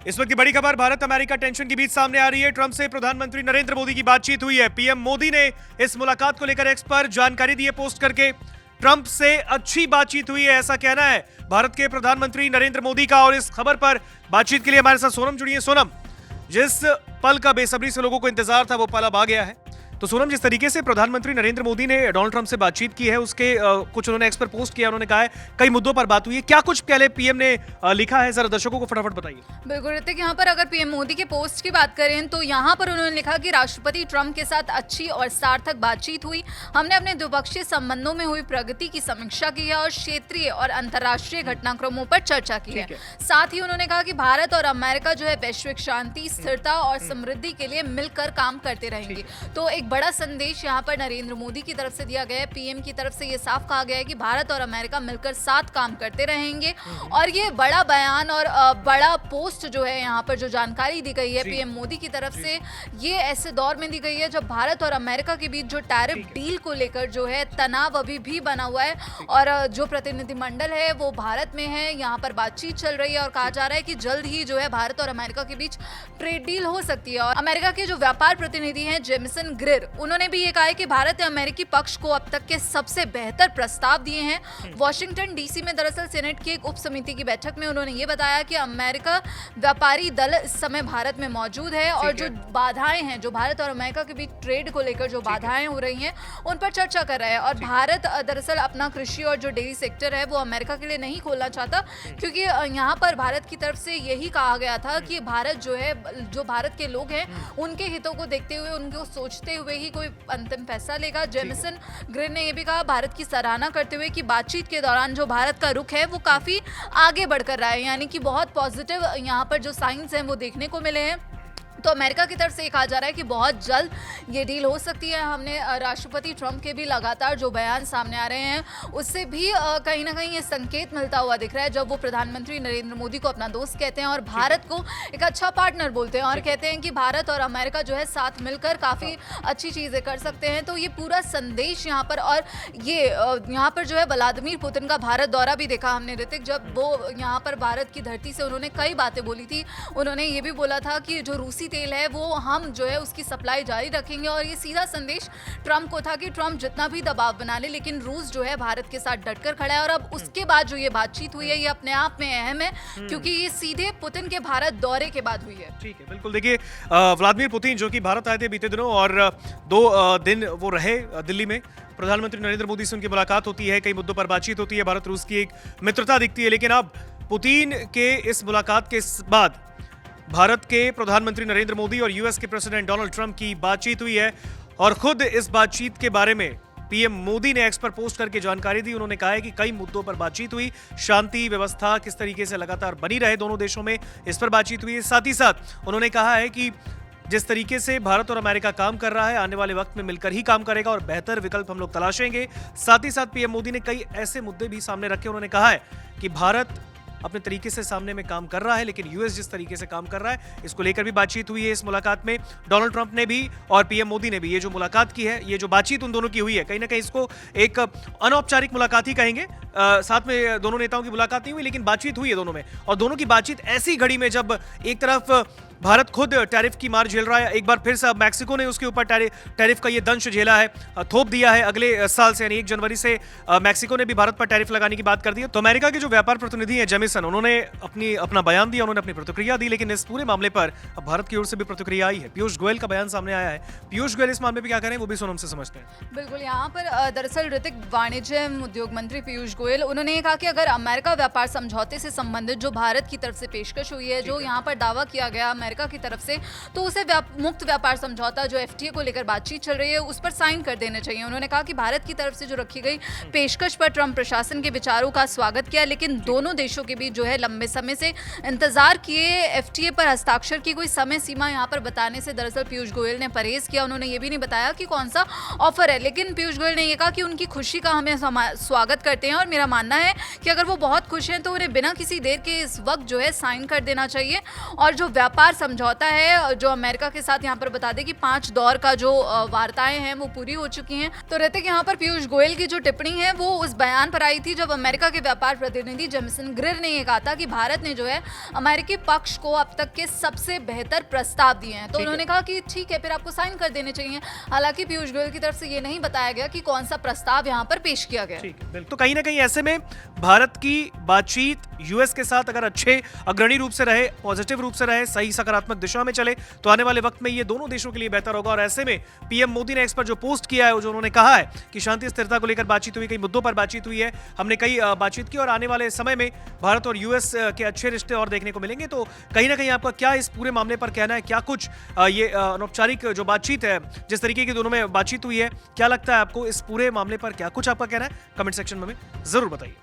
इस वक्त की बड़ी खबर भारत अमेरिका टेंशन के बीच सामने आ रही है। ट्रंप से प्रधानमंत्री नरेंद्र मोदी की बातचीत हुई है। पीएम मोदी ने इस मुलाकात को लेकर एक्स पर जानकारी दी है पोस्ट करके। ट्रंप से अच्छी बातचीत हुई है, ऐसा कहना है भारत के प्रधानमंत्री नरेंद्र मोदी का। और इस खबर पर बातचीत के लिए हमारे साथ सोनम जुड़ी है। सोनम, जिस पल का बेसब्री से लोगों को इंतजार था वो पल अब आ गया है। तो सोनम, जिस तरीके से प्रधानमंत्री नरेंद्र मोदी ने डोनाल्ड ट्रंप से बातचीत की है, उसके कुछ उन्होंने एक्स पर पोस्ट किया, उन्होंने कहा है कई मुद्दों पर बात हुई है। क्या कुछ पहले पीएम ने लिखा है, जरा दर्शकों को फटाफट बताइए। बिल्कुल ऋतिक, यहाँ पर अगर पीएम मोदी के पोस्ट की बात करें तो यहाँ पर उन्होंने लिखा कि राष्ट्रपति ट्रंप के साथ अच्छी और सार्थक बातचीत हुई। हमने अपने द्विपक्षीय संबंधों में हुई प्रगति की समीक्षा की है और क्षेत्रीय और अंतर्राष्ट्रीय घटनाक्रमों पर चर्चा की है। साथ ही उन्होंने कहा कि भारत और अमेरिका जो है वैश्विक शांति, स्थिरता और समृद्धि के लिए मिलकर काम करते रहेंगे। तो एक बड़ा संदेश यहाँ पर नरेंद्र मोदी की तरफ से दिया गया है। पीएम की तरफ से ये साफ कहा गया है कि भारत और अमेरिका मिलकर साथ काम करते रहेंगे। और ये बड़ा बयान और बड़ा पोस्ट जो है, यहाँ पर जो जानकारी दी गई है पीएम मोदी की तरफ से, ये ऐसे दौर में दी गई है जब भारत और अमेरिका के बीच जो टैरिफ डील को लेकर जो है तनाव अभी भी बना हुआ है। और जो प्रतिनिधिमंडल है वो भारत में है, यहाँ पर बातचीत चल रही है और कहा जा रहा है कि जल्द ही जो है भारत और अमेरिका के बीच ट्रेड डील हो सकती है। और अमेरिका के जो व्यापार प्रतिनिधि हैं जेमिसन ग्रिर, उन्होंने भी ये कहा है कि भारत ने अमेरिकी पक्ष को अब तक के सबसे बेहतर प्रस्ताव दिए हैं। वॉशिंगटन डीसी में दरअसल सेनेट की एक उप समिति की बैठक में उन्होंने ये बताया कि अमेरिका व्यापारी दल इस समय भारत में मौजूद है और जो बाधाएं हैं, जो भारत और अमेरिका के बीच ट्रेड को लेकर जो बाधाएं हो रही हैं, उन पर चर्चा कर रहे हैं। और भारत दरअसल अपना कृषि और जो डेयरी सेक्टर है वो अमेरिका के लिए नहीं खोलना चाहता, क्योंकि यहाँ पर भारत की तरफ से यही कहा गया था कि भारत जो है, जो भारत के लोग हैं उनके हितों को देखते हुए, उनको सोचते हुए ही कोई अंतिम फैसला लेगा। जेमिसन ग्रिर ने यह भी कहा, भारत की सराहना करते हुए, कि बातचीत के दौरान जो भारत का रुख है वो काफी आगे बढ़कर रहा है, यानी कि बहुत पॉजिटिव यहाँ पर जो साइंस हैं वो देखने को मिले हैं। तो अमेरिका की तरफ से ये कहा जा रहा है कि बहुत जल्द ये डील हो सकती है। हमने राष्ट्रपति ट्रंप के भी लगातार जो बयान सामने आ रहे हैं उससे भी कहीं ना कहीं ये संकेत मिलता हुआ दिख रहा है, जब वो प्रधानमंत्री नरेंद्र मोदी को अपना दोस्त कहते हैं और भारत को एक अच्छा पार्टनर बोलते हैं और कहते हैं कि भारत और अमेरिका जो है साथ मिलकर काफ़ी अच्छी चीज़ें कर सकते हैं। तो ये पूरा संदेश यहाँ पर, और ये यहाँ पर जो है व्लादिमीर पुतिन का भारत दौरा भी देखा हमने ऋतिक, जब वो यहाँ पर भारत की धरती से उन्होंने कई बातें बोली थी। उन्होंने ये भी बोला था कि जो रूसी तेल है वो हम जो है उसकी सप्लाई जारी रखेंगे। और ये सीधा संदेश ट्रंप को था कि ट्रंप जितना भी दबाव बना ले, लेकिन रूस जो है भारत के साथ डटकर खड़ा है। और अब उसके बाद जो ये बातचीत हुई है ये अपने आप में अहम है, क्योंकि ये सीधे पुतिन के भारत दौरे के बाद हुई है। ठीक है, बिल्कुल। देखिए, व्लादिमीर पुतिन जो कि भारत आए थे बीते दिनों और 2 दिन वो रहे दिल्ली में। प्रधानमंत्री नरेंद्र मोदी से उनकी मुलाकात होती है, कई मुद्दों पर बातचीत होती है, भारत रूस की एक मित्रता दिखती है। लेकिन अब पुतिन के इस मुलाकात के बाद भारत के प्रधानमंत्री नरेंद्र मोदी और यूएस के प्रेसिडेंट डोनाल्ड ट्रंप की बातचीत हुई है। और खुद इस बातचीत के बारे में पीएम मोदी ने एक्स पर पोस्ट करके जानकारी दी। उन्होंने कहा है कि कई मुद्दों पर बातचीत हुई, शांति व्यवस्था किस तरीके से लगातार बनी रहे दोनों देशों में, इस पर बातचीत हुई। साथ ही साथ उन्होंने कहा है कि जिस तरीके से भारत और अमेरिका काम कर रहा है, आने वाले वक्त में मिलकर ही काम करेगा और बेहतर विकल्प हम लोग तलाशेंगे। साथ ही साथ पीएम मोदी ने कई ऐसे मुद्दे भी सामने रखे। उन्होंने कहा है कि भारत अपने तरीके से सामने में काम कर रहा है, लेकिन यूएस जिस तरीके से काम कर रहा है, इसको लेकर भी बातचीत हुई है। इस मुलाकात में डोनाल्ड ट्रंप ने भी और पीएम मोदी ने भी ये जो मुलाकात की है, ये जो बातचीत उन दोनों की हुई है, कहीं ना कहीं इसको एक अनौपचारिक मुलाकात ही कहेंगे। साथ में दोनों नेताओं की मुलाकात नहीं हुई, लेकिन बातचीत हुई है दोनों में। और दोनों की बातचीत ऐसी घड़ी में जब एक तरफ भारत खुद टैरिफ की मार झेल रहा है, एक बार फिर से मैक्सिको ने उसके ऊपर टैरिफ का ये दंश झेला है, थोप दिया है अगले साल से, यानी 1 जनवरी से मैक्सिको ने भी भारत पर टैरिफ लगाने की बात कर दी है। तो अमेरिका के जो व्यापार प्रतिनिधि हैं जेमिसन, उन्होंने अपना बयान दिया, उन्होंने अपनी प्रतिक्रिया दी। लेकिन इस पूरे मामले पर अब भारत की ओर से भी प्रतिक्रिया आई है। पीयूष गोयल का बयान सामने आया है। पीयूष गोयल इस मामले में क्या करें वो भी सोनम से समझते हैं। बिल्कुल, यहाँ पर दरअसल ऋतिक, वाणिज्य उद्योग मंत्री पीयूष गोयल, उन्होंने ये कहा कि अगर अमेरिका व्यापार समझौते से संबंधित जो भारत की तरफ से पेशकश हुई है, जो यहाँ पर दावा किया गया अमेरिका की तरफ से, तो उसे मुक्त व्यापार समझौता जो एफटीए को लेकर बातचीत चल रही है उस पर साइन कर देने चाहिए। उन्होंने कहा कि भारत की तरफ से जो रखी गई पेशकश पर ट्रंप प्रशासन के विचारों का स्वागत किया, लेकिन दोनों देशों के बीच जो है लंबे समय से इंतजार किए एफटीए पर हस्ताक्षर की कोई समय सीमा यहाँ पर बताने से दरअसल पीयूष गोयल ने परहेज किया। उन्होंने ये भी नहीं बताया कि कौन सा ऑफर है, लेकिन पीयूष गोयल ने यह कहा कि उनकी खुशी का हमें स्वागत करते हैं और मेरा मानना है कि अगर वो बहुत खुश हैं तो उन्हें बिना किसी देर के इस वक्त जो है साइन कर देना चाहिए। और जो व्यापार समझौता है जो अमेरिका के साथ यहाँ पर बता दें कि 5 दौर का जो वार्ताएं हैं वो पूरी हो चुकी हैं। तो ऋतिक, यहाँ पर पीयूष गोयल की जो टिप्पणी है वो उस बयान पर आई थी जब अमेरिका के व्यापार प्रतिनिधि जेमिसन ग्रिर ने ये कहा था कि भारत ने जो है अमेरिकी पक्ष को अब तक के सबसे बेहतर प्रस्ताव दिए हैं। तो उन्होंने कहा कि ठीक है, फिर आपको साइन कर देने चाहिए। हालांकि पीयूष गोयल की तरफ से ये नहीं बताया गया कि कौन सा प्रस्ताव यहाँ पर पेश किया गया। ठीक है, बिल्कुल। तो कहीं ना कहीं ऐसे में भारत की बातचीत यूएस के साथ अगर अच्छे अग्रणी रूप से रहे, पॉजिटिव रूप से रहे, सही सकारात्मक दिशा में चले, तो आने वाले वक्त में ये दोनों देशों के लिए बेहतर होगा। और ऐसे में पीएम मोदी ने इस पर जो पोस्ट किया है, जो उन्होंने कहा है कि शांति स्थिरता को लेकर बातचीत हुई, कई मुद्दों पर बातचीत हुई है, हमने कई बातचीत की और आने वाले समय में भारत और यूएस के अच्छे रिश्ते और देखने को मिलेंगे। तो कहीं ना कहीं आपका क्या इस पूरे मामले पर कहना है? क्या कुछ ये अनौपचारिक जो बातचीत है, जिस तरीके की दोनों में बातचीत हुई है, क्या लगता है आपको इस पूरे मामले पर? क्या कुछ आपका कहना है? कमेंट सेक्शन में जरूर बताइए।